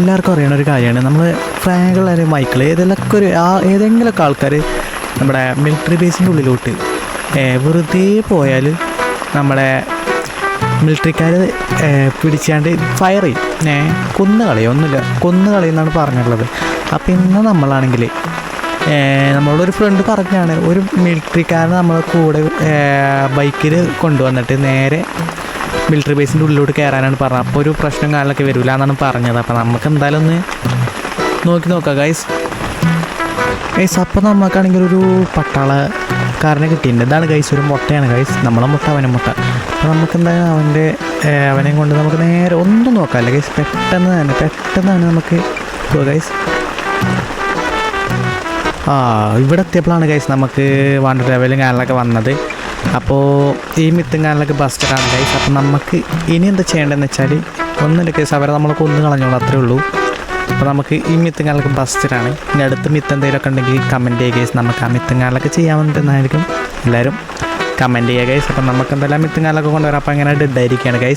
എല്ലാവർക്കും അറിയണ ഒരു കാര്യമാണ്. നമ്മൾ ഫ്രാങ്കൾ അല്ലെങ്കിൽ മൈക്കിൾ ഏതെങ്കിലുമൊക്കെ ആൾക്കാർ നമ്മുടെ മിലിറ്ററി ബേസിൻ്റെ ഉള്ളിലോട്ട് വെറുതെ പോയാൽ നമ്മുടെ മിലിറ്ററിക്കാർ പിടിച്ചാണ്ട് ഫയർ ചെയ്യും, കൊന്നു കളയുമെന്നാണ് പറഞ്ഞിട്ടുള്ളത്. അപ്പോൾ ഇന്ന് നമ്മളാണെങ്കിൽ നമ്മളോടൊരു ഫ്രണ്ട് പറഞ്ഞാണ്, ഒരു മിലിറ്ററിക്കാരൻ നമ്മളെ കൂടെ ബൈക്കിൽ കൊണ്ടുവന്നിട്ട് നേരെ മിലിറ്ററി ബേസിൻ്റെ ഉള്ളിലോട്ട് കയറാനാണ് പറഞ്ഞത്. അപ്പോൾ ഒരു പ്രശ്നം കാലൊക്കെ വരില്ല എന്നാണ് പറഞ്ഞത്. അപ്പോൾ നമുക്ക് എന്തായാലും ഒന്ന് നോക്കാം ഗൈസ്. അപ്പോൾ നമുക്കാണെങ്കിൽ ഒരു പട്ടാളക്കാരനെ കിട്ടിയിട്ടുണ്ട്. ഇതാണ് ഗൈസ്, ഒരു മുട്ടയാണ് ഗൈസ്, നമ്മളെ മുട്ട അവനെ മുട്ട. അപ്പോൾ നമുക്ക് എന്തായാലും അവനെയും കൊണ്ട് നമുക്ക് നേരെ ഒന്നും നോക്കാമല്ലോ ഗൈസ്, പെട്ടെന്ന് തന്നെ നമുക്ക് ഗൈസ്. ഇവിടെ എത്തിയപ്പോഴാണ് ഗൈസ് നമുക്ക് വൺ ലെവലും കാലിലൊക്കെ വന്നത്. അപ്പോൾ ഈ മിത്തും കാലിലൊക്കെ ബസ്റ്ററാണ് ഗൈസ്. അപ്പോൾ നമുക്ക് ഇനി എന്താ ചെയ്യേണ്ടതെന്ന് വെച്ചാൽ ഒന്നുമില്ല ഗൈസ്, അവരെ നമ്മൾ കൊന്നു കളഞ്ഞോളൂ, അത്രേ ഉള്ളൂ. അപ്പോൾ നമുക്ക് ഈ മിത്തും കാലിലൊക്കെ ബസ്റ്ററാണ്. ഇനി അടുത്ത മിത്ത് എന്തെങ്കിലുമൊക്കെ ഉണ്ടെങ്കിൽ കമൻറ്റ് ചെയ്യുക ഗൈസ്. നമുക്ക് ആ മിത്തും കാലിലൊക്കെ ചെയ്യാമെന്നായിരിക്കും എല്ലാവരും കമൻറ്റ് ചെയ്യുക ഗൈസ്. അപ്പം നമുക്ക് എന്തെല്ലാം മിത്തും കാലിലൊക്കെ കൊണ്ടുവരാം. അപ്പോൾ അങ്ങനെ ഡെഡായിരിക്കുകയാണ് ഗൈസ്.